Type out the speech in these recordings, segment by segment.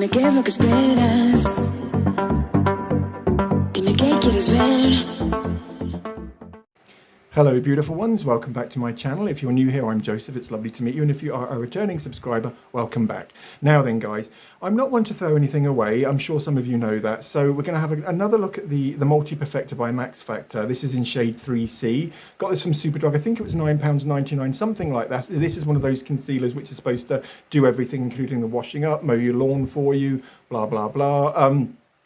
Dime qué es lo que esperas. Dime qué quieres ver. Hello beautiful ones, welcome back to my channel. If you're new here, I'm Joseph, it's lovely to meet you, and if you are a returning subscriber, welcome back. Now then guys, I'm not one to throw anything away, I'm sure some of you know that, so we're going to have another look at the Multi Perfector by Max Factor. This is in shade 3C, got this from Superdrug, I think it was £9.99, something like that. This is one of those concealers which is supposed to do everything, including the washing up, mow your lawn for you, blah blah blah.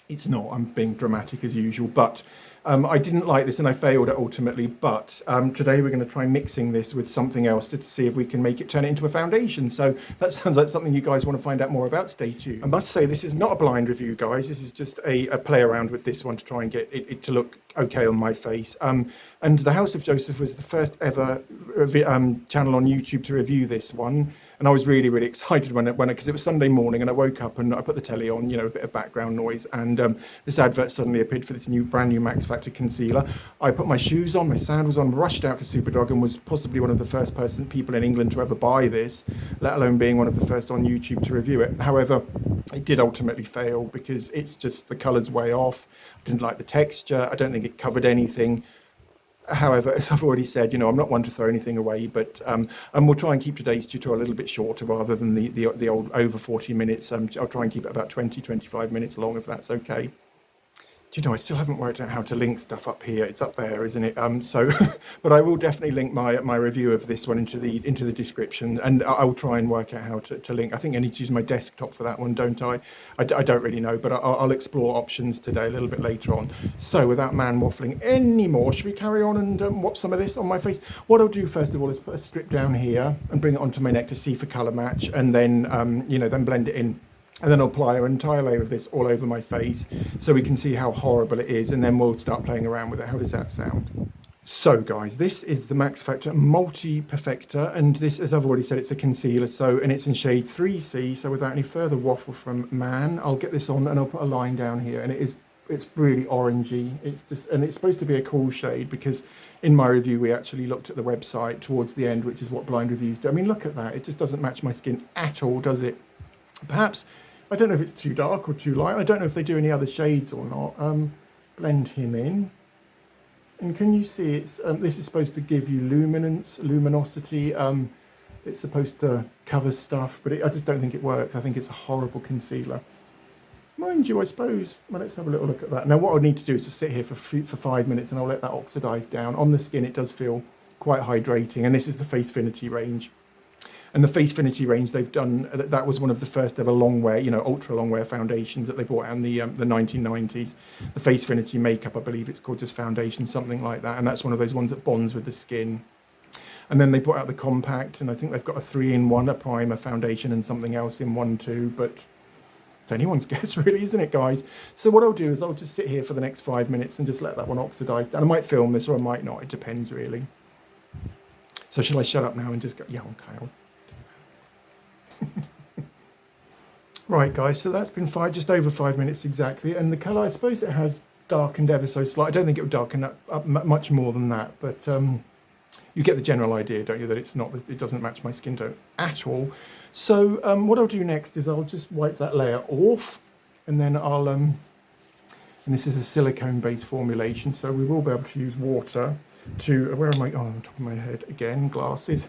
It's not, I'm being dramatic as usual, but I didn't like this and I failed it ultimately, but today we're going to try mixing this with something else just to see if we can turn it into a foundation. So that sounds like something you guys want to find out more about. Stay tuned. I must say this is not a blind review, guys. This is just a play around with this one to try and get it to look okay on my face. And the House of Joseph was the first ever channel on YouTube to review this one. And I was really, really excited when because it was Sunday morning and I woke up and I put the telly on, you know, a bit of background noise, and this advert suddenly appeared for this brand new Max Factor concealer. I put my shoes on, my sandals on, rushed out to Superdrug, and was possibly one of the first people in England to ever buy this, let alone being one of the first on YouTube to review it. However, it did ultimately fail because it's just the colour's way off. I didn't like the texture. I don't think it covered anything. However, as I've already said, you know, I'm not one to throw anything away, but and we'll try and keep today's tutorial a little bit shorter rather than the old over 40 minutes. I'll try and keep it about 20-25 minutes long, if that's okay. Do you know, I still haven't worked out how to link stuff up here. It's up there, isn't it? So, but I will definitely link my review of this one into the description, and I will try and work out how to link. I think I need to use my desktop for that one, don't I? I don't really know, but I'll explore options today a little bit later on. So, without man waffling anymore, should we carry on and whop some of this on my face? What I'll do first of all is put a strip down here and bring it onto my neck to see for colour match, and then you know, then blend it in. And then I'll apply an entire layer of this all over my face so we can see how horrible it is, and then we'll start playing around with it. How does that sound? So guys, this is the Max Factor Multi Perfector, and this, as I've already said, it's a concealer, and it's in shade 3C. So without any further waffle from man, I'll get this on and I'll put a line down here, and it's really orangey. And it's supposed to be a cool shade because in my review we actually looked at the website towards the end, which is what blind reviews do. I mean, look at that, it just doesn't match my skin at all, does it? Perhaps, I don't know if it's too dark or too light. I don't know if they do any other shades or not. Blend him in. And can you see it's this is supposed to give you luminosity. It's supposed to cover stuff, but I just don't think it works. I think it's a horrible concealer. Mind you, I suppose, well, let's have a little look at that. Now what I'll need to do is to sit here for 5 minutes and I'll let that oxidize down. On the skin it does feel quite hydrating, and this is the Facefinity range. And the Facefinity range they've done, that was one of the first ever long wear, you know, ultra long wear foundations that they brought out in the 1990s. The Facefinity Makeup, I believe it's called, just foundation, something like that. And that's one of those ones that bonds with the skin. And then they brought out the Compact, and I think they've got a 3-in-1, a primer, foundation, and something else in one too. But it's anyone's guess really, isn't it, guys? So what I'll do is I'll just sit here for the next 5 minutes and just let that one oxidize down. I might film this or I might not, it depends really. So shall I shut up now and just go, yeah, okay. Right guys, so that's been just over 5 minutes exactly, and the colour, I suppose it has darkened ever so slightly. I don't think it would darken up much more than that, but you get the general idea, don't you, that it doesn't match my skin tone at all. So what I'll do next is I'll just wipe that layer off, and then I'll and this is a silicone based formulation, so we will be able to use water to, where am I, oh, on top of my head again, glasses.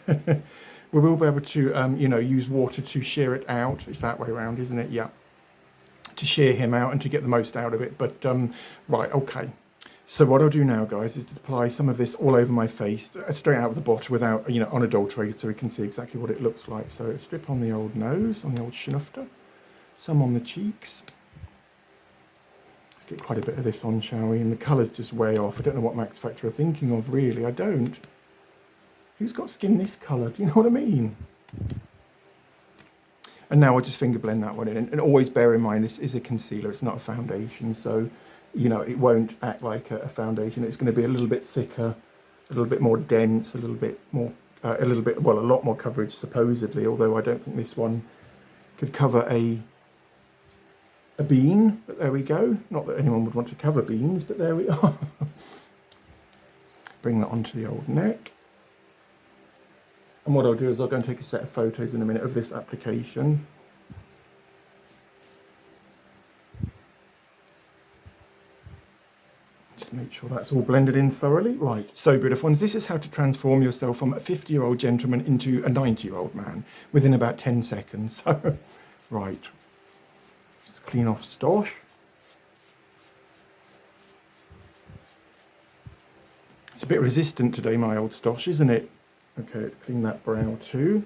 We will be able to, you know, use water to shear it out. It's that way around, isn't it? Yeah. To shear him out and to get the most out of it. But, right, okay. So what I'll do now, guys, is to apply some of this all over my face, straight out of the bottle without, you know, unadulterated, so we can see exactly what it looks like. So a strip on the old nose, on the old schnufter, some on the cheeks. Let's get quite a bit of this on, shall we? And the colour's just way off. I don't know what Max Factor are thinking of, really. I don't. Who's got skin this colour? Do you know what I mean? And now I'll just finger blend that one in. And always bear in mind, this is a concealer, it's not a foundation. So, you know, it won't act like a foundation. It's going to be a little bit thicker, a little bit more dense, a little bit more, a lot more coverage supposedly. Although I don't think this one could cover a bean. But there we go. Not that anyone would want to cover beans, but there we are. Bring that onto the old neck. And what I'll do is I'll go and take a set of photos in a minute of this application. make sure that's all blended in thoroughly. Right, so beautiful ones, this is how to transform yourself from a 50-year-old gentleman into a 90-year-old man within about 10 seconds. So, right, just clean off stosh. It's a bit resistant today, my old stosh, isn't it? Okay, let's clean that brow too.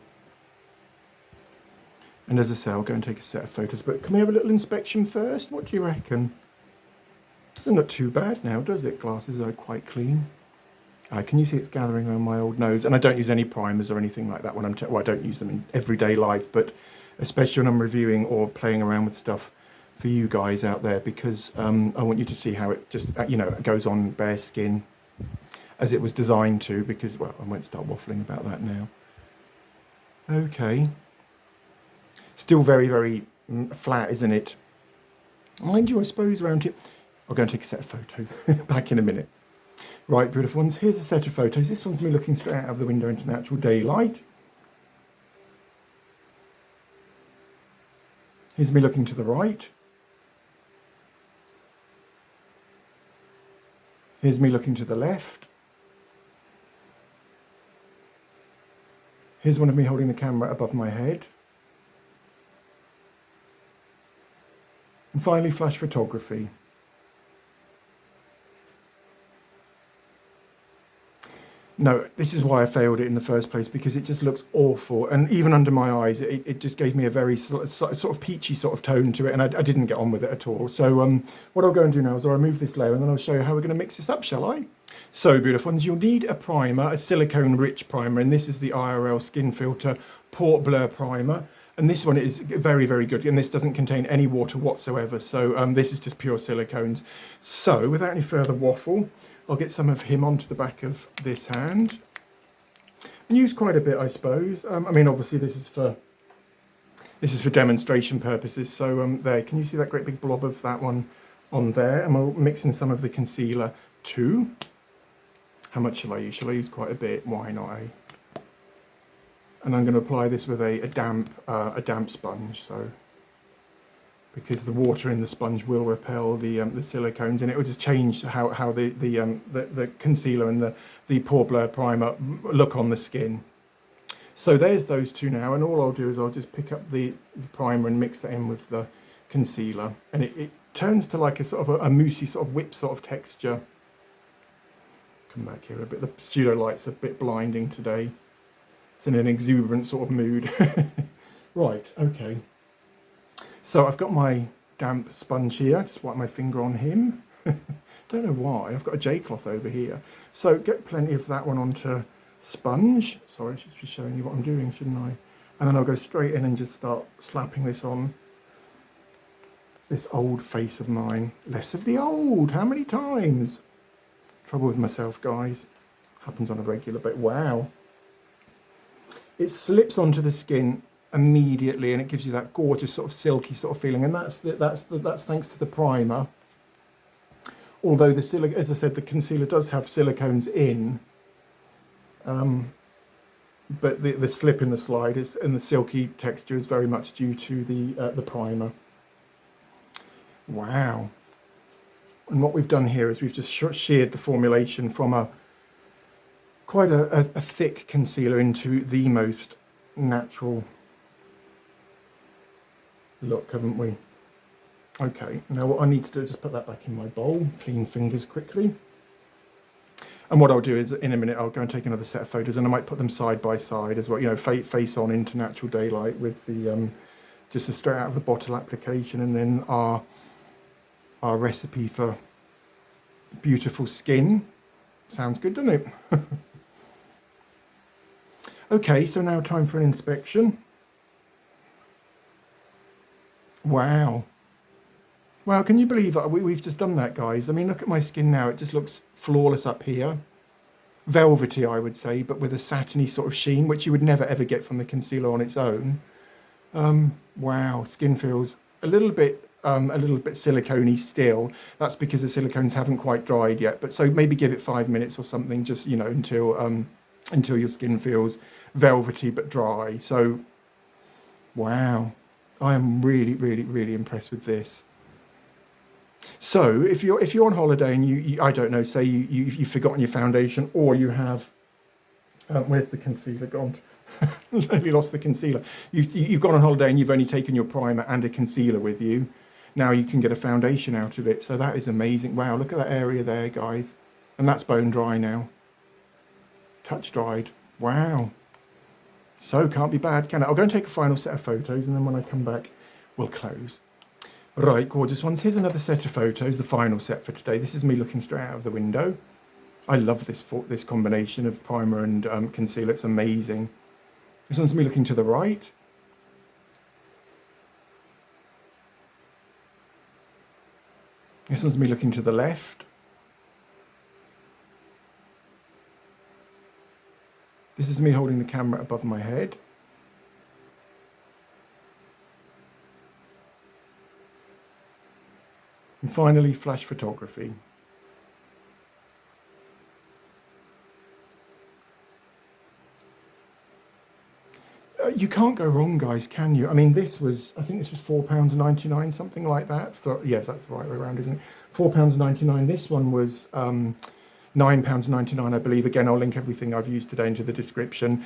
And as I say, I'll go and take a set of photos, but can we have a little inspection first? What do you reckon? Doesn't look too bad now, does it? Glasses are quite clean. Can you see it's gathering around my old nose? And I don't use any primers or anything like that when well, I don't use them in everyday life, but especially when I'm reviewing or playing around with stuff for you guys out there, because I want you to see how it just, it goes on bare skin as it was designed to, because, well, I won't start waffling about that now. Okay. Still very, very flat, isn't it? Mind you, I suppose around here. I'll go and take a set of photos. Back in a minute. Right, beautiful ones. Here's a set of photos. This one's me looking straight out of the window into natural daylight. Here's me looking to the right. Here's me looking to the left. Here's one of me holding the camera above my head. And finally, flash photography. No, this is why I failed it in the first place, because it just looks awful. And even under my eyes, it just gave me a very sort of peachy sort of tone to it, and I didn't get on with it at all. So what I'll go and do now is I'll remove this layer, and then I'll show you how we're going to mix this up, shall I? So, beautiful ones, you'll need a primer, a silicone-rich primer, and this is the IRL Skin Filter Port Blur Primer. And this one is very, very good, and this doesn't contain any water whatsoever. So this is just pure silicones. So, without any further waffle, I'll get some of him onto the back of this hand. And use quite a bit, I suppose. I mean, obviously, this is for demonstration purposes. So there, can you see that great big blob of that one on there? And we'll mix in some of the concealer too. How much shall I use? Shall I use quite a bit? Why not, eh? And I'm going to apply this with a damp sponge, so because the water in the sponge will repel the silicones, and it will just change how the concealer and the Pore Blur primer look on the skin. So there's those two now, and all I'll do is I'll just pick up the primer and mix that in with the concealer, and it turns to like a sort of a moussey sort of whip sort of texture. Come back here a bit. The studio light's a bit blinding today. It's in an exuberant sort of mood. Right, okay. So I've got my damp sponge here. Just wipe my finger on him. Don't know why. I've got a J-cloth over here. So get plenty of that one onto sponge. Sorry, I should be showing you what I'm doing, shouldn't I? And then I'll go straight in and just start slapping this on this old face of mine. Less of the old. How many times? Trouble with myself, guys. Happens on a regular bit. Wow. It slips onto the skin immediately, and it gives you that gorgeous sort of silky sort of feeling. And that's thanks to the primer. Although as I said, the concealer does have silicones in, but the slip in the slide is, and the silky texture is very much due to the primer. Wow. And what we've done here is we've just sheared the formulation from quite a thick concealer into the most natural look, haven't we? Okay, now what I need to do is just put that back in my bowl, clean fingers quickly. And what I'll do is, in a minute, I'll go and take another set of photos, and I might put them side by side as well, face on into natural daylight with the, just a straight out of the bottle application, and then our recipe for beautiful skin. Sounds good, doesn't it? Okay, so now time for an inspection. Wow. Wow, can you believe that we've just done that, guys? I mean, look at my skin now. It just looks flawless up here. Velvety, I would say, but with a satiny sort of sheen, which you would never ever get from the concealer on its own. Wow, skin feels a little bit silicone-y still. That's because the silicones haven't quite dried yet. But so maybe give it 5 minutes or something, just until your skin feels velvety but dry. So, wow, I am really, really, really impressed with this. So if you're on holiday and you I don't know, say you've forgotten your foundation, or you have where's the concealer gone? Totally lost the concealer. You've gone on holiday and you've only taken your primer and a concealer with you. Now you can get a foundation out of it. So that is amazing. Wow, look at that area there, guys. And that's bone dry now. Touch dried. Wow. So can't be bad, can it? I'll go and take a final set of photos, and then when I come back, we'll close. Right, gorgeous ones. Here's another set of photos, the final set for today. This is me looking straight out of the window. I love this combination of primer and concealer. It's amazing. This one's me looking to the right. This one's me looking to the left. This is me holding the camera above my head. And finally, flash photography. You can't go wrong, guys, can you? I mean, I think this was £4.99, something like that. So, yes, that's the right way around, isn't it? £4.99. This one was £9.99, I believe. Again, I'll link everything I've used today into the description.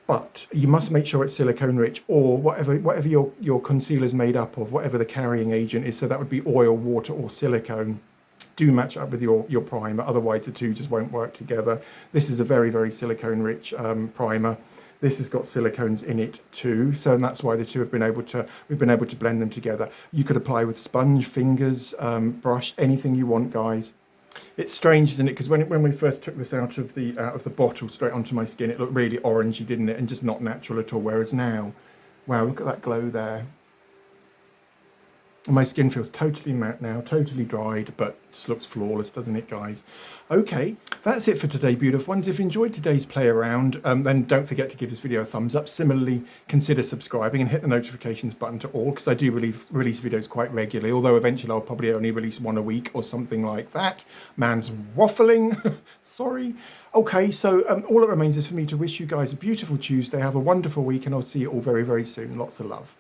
But you must make sure it's silicone rich, or whatever your concealer's made up of, whatever the carrying agent is. So that would be oil, water, or silicone. Do match up with your primer, otherwise the two just won't work together. This is a very, very silicone rich primer. This has got silicones in it too, so and that's why the two we've been able to blend them together. You could apply with sponge, fingers, brush, anything you want, guys. It's strange, isn't it? Because when we first took this out of the bottle straight onto my skin, it looked really orangey, didn't it? And just not natural at all. Whereas now, wow, look at that glow there. And my skin feels totally matte now, totally dried, but just looks flawless, doesn't it, guys? Okay, that's it for today, beautiful ones. If you enjoyed today's play around, then don't forget to give this video a thumbs up. Similarly, consider subscribing and hit the notifications button to all, because I do release videos quite regularly, although eventually I'll probably only release one a week or something like that. Man's waffling, sorry. Okay, so all that remains is for me to wish you guys a beautiful Tuesday. Have a wonderful week, and I'll see you all very, very soon. Lots of love.